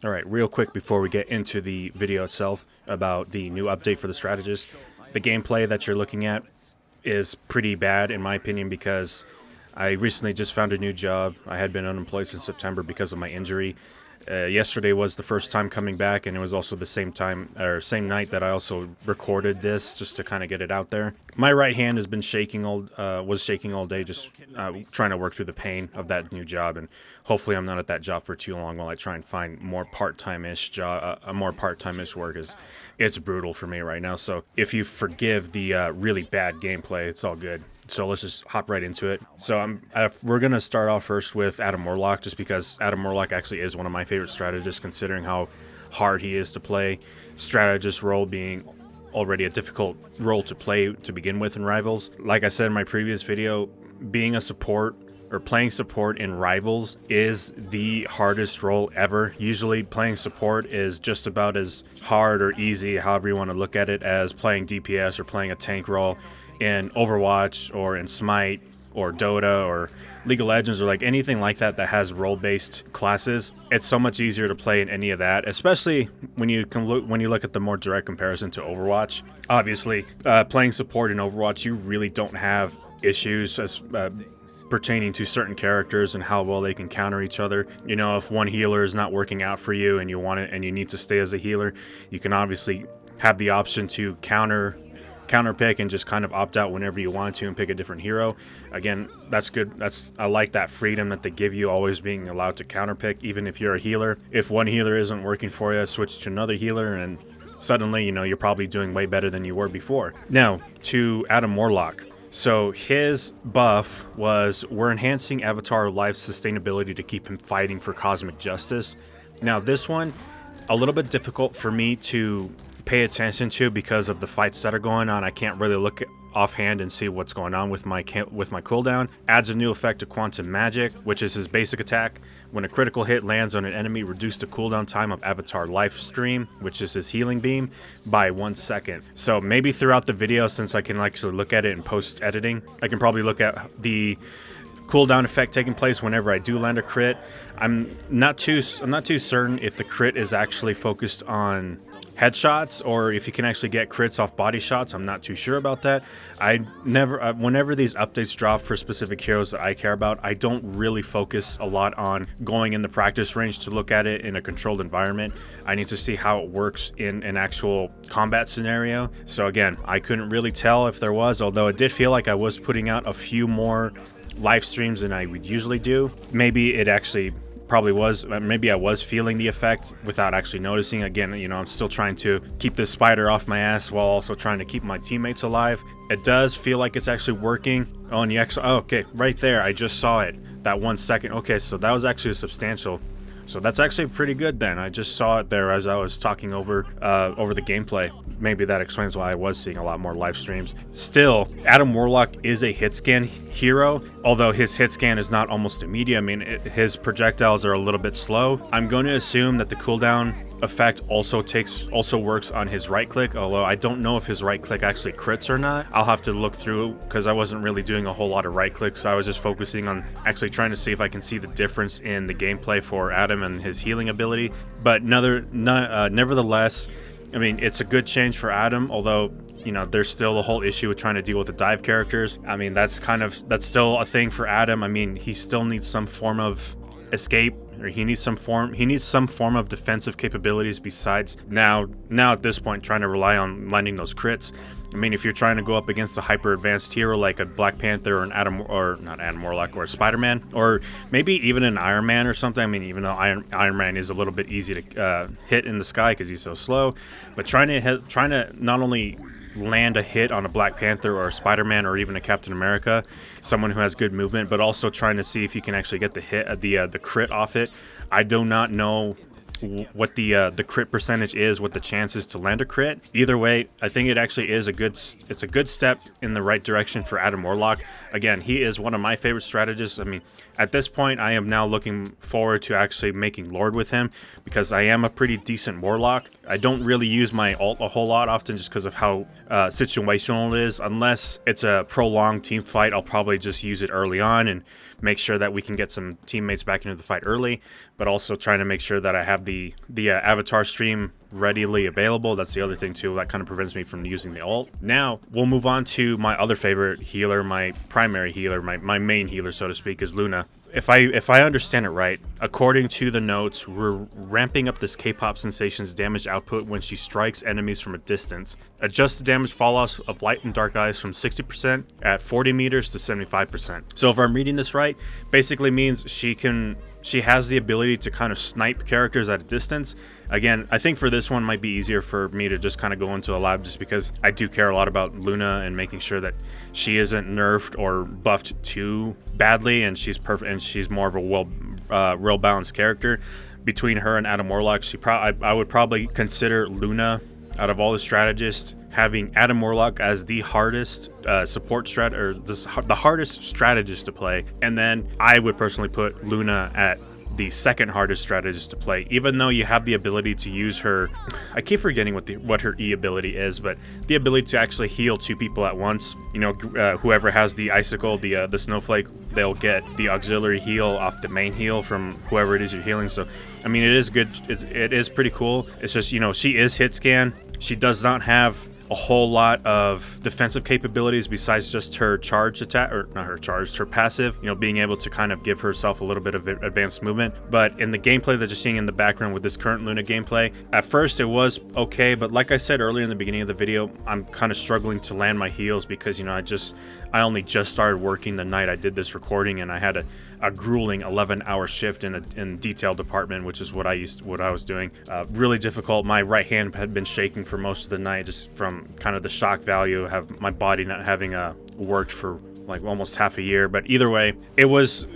All right, real quick before we get into the video itself about the new update for the Strategist, the gameplay that you're looking at is pretty bad in my opinion because I recently just found a new job. I had been unemployed since September because of my injury. Yesterday was the first time coming back, and it was also the same time or same night that I also recorded this just to kind of get it out there. My right hand has been shaking was shaking all day, just trying to work through the pain of that new job, and hopefully I'm not at that job for too long while I try and find more part-time-ish job, a more part-time-ish work. It's brutal for me right now. So if you forgive the really bad gameplay, it's all good. So let's just hop right into it. So we're going to start off first with Adam Warlock, just because Adam Warlock actually is one of my favorite strategists, considering how hard he is to play. Strategist role being already a difficult role to play to begin with in Rivals. Like I said in my previous video, being a support or playing support in Rivals is the hardest role ever. Usually playing support is just about as hard or easy, however you want to look at it, as playing DPS or playing a tank role in Overwatch or in Smite or Dota or League of Legends or like anything like that that has role-based classes. It's so much easier to play in any of that, especially when you look at the more direct comparison to Overwatch. Obviously, playing support in Overwatch, you really don't have issues as pertaining to certain characters and how well they can counter each other. You know, if one healer is not working out for you and you want it and you need to stay as a healer, you can obviously have the option to counter pick and just kind of opt out whenever you want to and pick a different hero. Again, that's good. I like that freedom that they give you, always being allowed to counter pick, even if you're a healer. If one healer isn't working for you, switch to another healer, and suddenly, you know, you're probably doing way better than you were before. Now, to Adam Warlock. So his buff was, we're enhancing Avatar life sustainability to keep him fighting for cosmic justice. Now, this one, a little bit difficult for me to pay attention to because of the fights that are going on. I can't really look offhand and see what's going on with my cooldown. Adds a new effect to Quantum Magic, which is his basic attack. When a critical hit lands on an enemy, reduce the cooldown time of Avatar Life Stream, which is his healing beam, by 1 second. So maybe throughout the video, since I can actually look at it in post editing, I can probably look at the cooldown effect taking place whenever I do land a crit. I'm not too certain if the crit is actually focused on headshots or if you can actually get crits off body shots. I'm not too sure about that. Whenever these updates drop for specific heroes that I care about, I don't really focus a lot on going in the practice range to look at it in a controlled environment. I need to see how it works in an actual combat scenario. So again, I couldn't really tell if there was, although it did feel like I was putting out a few more live streams than I would usually do. Maybe it actually probably was, maybe I was feeling the effect without actually noticing. Again, you know, I'm still trying to keep this spider off my ass while also trying to keep my teammates alive. It does feel like it's actually working. Oh, and you actually, oh, okay, right there, I just saw it, that 1 second. Okay, so that was actually a substantial. So that's actually pretty good then. I just saw it there as I was talking over the gameplay. Maybe that explains why I was seeing a lot more live streams. Still, Adam Warlock is a hit scan hero, although his hit scan is not almost immediate. I mean, his projectiles are a little bit slow. I'm going to assume that the cooldown effect also works on his right click, although I don't know if his right click actually crits or not. I'll have to look through because I wasn't really doing a whole lot of right clicks. I was just focusing on actually trying to see if I can see the difference in the gameplay for Adam and his healing ability. But nevertheless, I mean, it's a good change for Adam, although, you know, there's still a whole issue with trying to deal with the dive characters. I mean, that's still a thing for Adam. I mean, he still needs some form of escape, or he needs some form of defensive capabilities besides now at this point trying to rely on landing those crits. I mean, if you're trying to go up against a hyper advanced hero like a Black Panther or not Adam Warlock, or a Spider-Man, or maybe even an Iron Man or something. I mean, even though Iron Man is a little bit easy to hit in the sky because he's so slow, but trying to not only land a hit on a Black Panther or a Spider-Man or even a Captain America, someone who has good movement, but also trying to see if you can actually get the crit off it. I do not know what the crit percentage is, what the chances to land a crit. Either way, I think it actually is a good step in the right direction for Adam Warlock. Again, he is one of my favorite strategists. I mean, at this point, I am now looking forward to actually making Lord with him, because I am a pretty decent Warlock. I don't really use my ult a whole lot often just because of how situational it is. Unless it's a prolonged team fight, I'll probably just use it early on and make sure that we can get some teammates back into the fight early, but also trying to make sure that I have the avatar stream readily available. That's the other thing too that kind of prevents me from using the ult. Now we'll move on to my other favorite healer, my primary healer, my main healer, so to speak, is Luna. If I understand it right, according to the notes, we're ramping up this K-pop sensation's damage output when she strikes enemies from a distance. Adjust the damage falloff of light and dark eyes from 60% at 40 meters to 75%. So if I'm reading this right, basically means she has the ability to kind of snipe characters at a distance. Again, I think for this one might be easier for me to just kind of go into a lab, just because I do care a lot about Luna and making sure that she isn't nerfed or buffed too badly, and she's perfect, and she's more of a real balanced character. Between her and Adam Warlock, I would probably consider Luna, out of all the strategists, having Adam Warlock as the hardest the hardest strategist to play, and then I would personally put Luna at the second hardest strategist to play. Even though you have the ability to use her, I keep forgetting what her E ability is, but the ability to actually heal 2 people at once. You know, whoever has the icicle, the snowflake, they'll get the auxiliary heal off the main heal from whoever it is you're healing. So I mean, it is good. It is pretty cool. It's just, you know, she is hit scan. She does not have a whole lot of defensive capabilities besides just her charge attack, or not her charge, her passive, you know, being able to kind of give herself a little bit of advanced movement. But in the gameplay that you're seeing in the background with this current Luna gameplay, at first it was okay, but like I said earlier in the beginning of the video, I'm kind of struggling to land my heals because, you know, I only just started working the night I did this recording, and I had a grueling 11-hour shift in detail department, which is what I was doing. Really difficult. My right hand had been shaking for most of the night, just from kind of the shock value of my body not having worked for like almost half a year. But either way, it was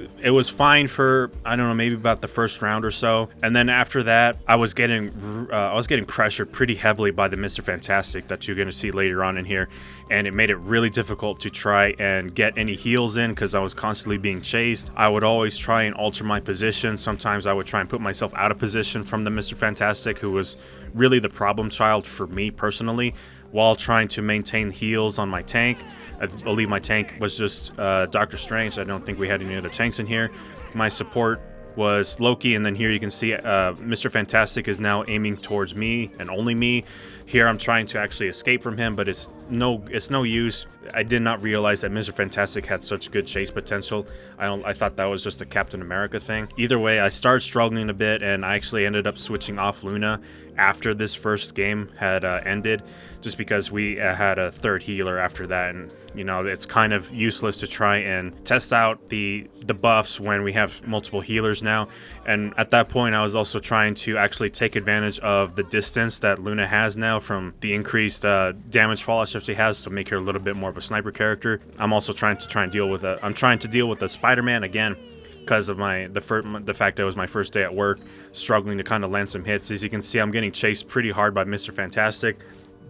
fine for, I don't know, maybe about the first round or so, and then after that I was getting pressured pretty heavily by the Mr. Fantastic that you're going to see later on in here, and it made it really difficult to try and get any heals in because I was constantly being chased. I would always try and alter my position. Sometimes I would try and put myself out of position from the Mr. Fantastic, who was really the problem child for me personally, while trying to maintain heals on my tank. I believe my tank was just Dr. Strange. I don't think we had any other tanks in here. My support was Loki, and then here you can see Mr. Fantastic is now aiming towards me and only me. Here I'm trying to actually escape from him, but it's no use. I did not realize that Mr. Fantastic had such good chase potential. I thought that was just a Captain America thing. Either way, I started struggling a bit, and I actually ended up switching off Luna after this first game had ended, just because we had a third healer after that, and you know, it's kind of useless to try and test out the buffs when we have multiple healers now. And at that point, I was also trying to actually take advantage of the distance that Luna has now from the increased damage fallout shift she has, to make her a little bit more of a sniper character. I'm also trying to deal with the Spider-Man again, because of the fact that it was my first day at work, struggling to kind of land some hits. As you can see, I'm getting chased pretty hard by Mr. Fantastic.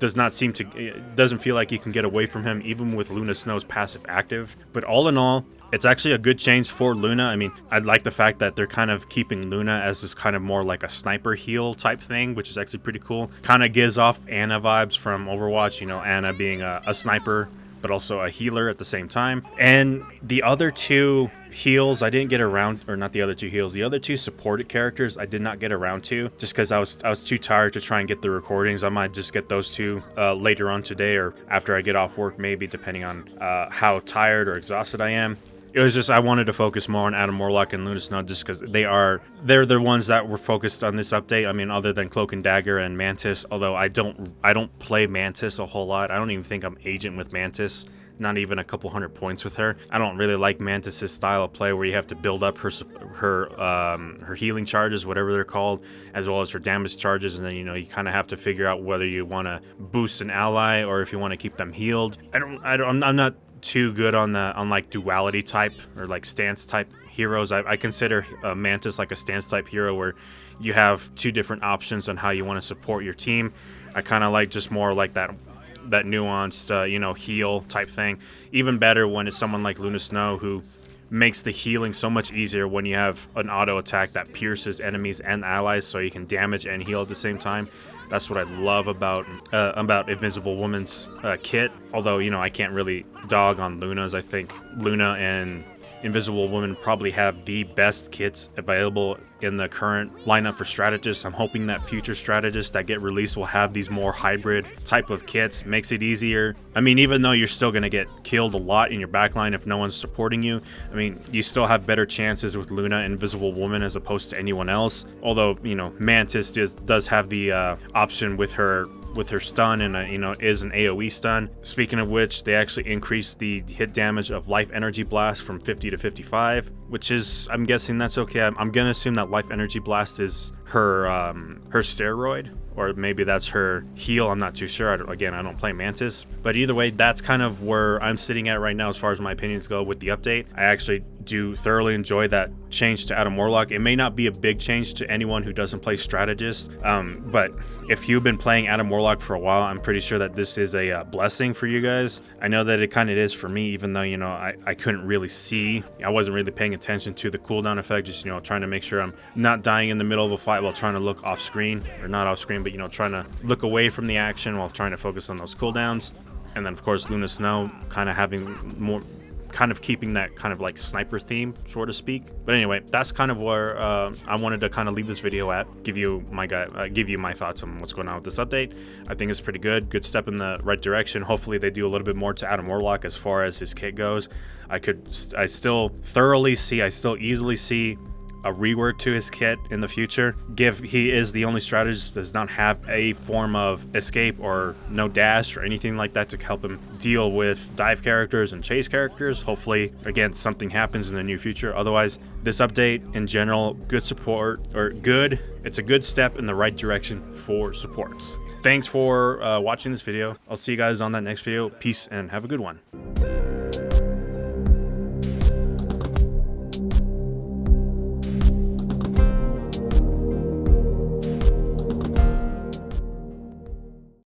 It doesn't feel like you can get away from him, even with Luna Snow's passive active. But all in all, it's actually a good change for Luna. I mean, I like the fact that they're kind of keeping Luna as this kind of more like a sniper heal type thing, which is actually pretty cool. Kind of gives off Ana vibes from Overwatch, you know, Ana being a sniper, but also a healer at the same time. And the other two heals I didn't get around, or not the other two heals, the other two supported characters I did not get around to, just because I was too tired to try and get the recordings. I might just get those two later on today, or after I get off work, maybe, depending on how tired or exhausted I am. It was just, I wanted to focus more on Adam Warlock and Luna Snow, just because they're the ones that were focused on this update. I mean, other than Cloak and Dagger and Mantis, although I don't play Mantis a whole lot. I don't even think I'm agent with Mantis. Not even a couple hundred points with her. I don't really like Mantis's style of play, where you have to build up her healing charges, whatever they're called, as well as her damage charges, and then, you know, you kind of have to figure out whether you want to boost an ally or if you want to keep them healed. I'm not too good on like duality type or like stance type heroes. I consider Mantis like a stance type hero, where you have two different options on how you want to support your team. I kind of like just more like that nuanced, you know, heal type thing. Even better when it's someone like Luna Snow, who makes the healing so much easier when you have an auto attack that pierces enemies and allies, so you can damage and heal at the same time. That's what I love about Invisible Woman's kit. Although, you know, I can't really dog on Luna's. I think Luna and Invisible Woman probably have the best kits available in the current lineup for strategists. I'm hoping that future strategists that get released will have these more hybrid type of kits. Makes it easier. I mean, even though you're still going to get killed a lot in your backline if no one's supporting you, I mean, you still have better chances with Luna and Invisible Woman as opposed to anyone else. Although, you know, Mantis does have the option with her stun, and you know, is an AoE stun. Speaking of which, they actually increased the hit damage of Life Energy Blast from 50 to 55, which is, I'm guessing that's okay. I'm gonna assume that Life Energy Blast is her steroid, or maybe that's her heal. I'm not too sure. I don't play Mantis, but either way, that's kind of where I'm sitting at right now as far as my opinions go with the update. I actually do thoroughly enjoy that change to Adam Warlock. It may not be a big change to anyone who doesn't play Strategist, but if you've been playing Adam Warlock for a while, I'm pretty sure that this is a blessing for you guys. I know that it kind of is for me, even though, you know, I couldn't really see. I wasn't really paying attention to the cooldown effect, just, you know, trying to make sure I'm not dying in the middle of a fight while trying to look off screen, or not off screen, but, you know, trying to look away from the action while trying to focus on those cooldowns. And then, of course, Luna Snow kind of having more, kind of keeping that kind of like sniper theme, so to speak. But anyway, that's kind of where I wanted to kind of leave this video at. Give you my thoughts on what's going on with this update. I think it's pretty good step in the right direction. Hopefully they do a little bit more to Adam Warlock as far as his kit goes. I still easily see a rework to his kit in the future. He is the only strategist that does not have a form of escape or no dash or anything like that to help him deal with dive characters and chase characters. Hopefully, again, something happens in the near future. Otherwise, this update in general, good support, or good. It's a good step in the right direction for supports. Thanks for watching this video. I'll see you guys on that next video. Peace and have a good one.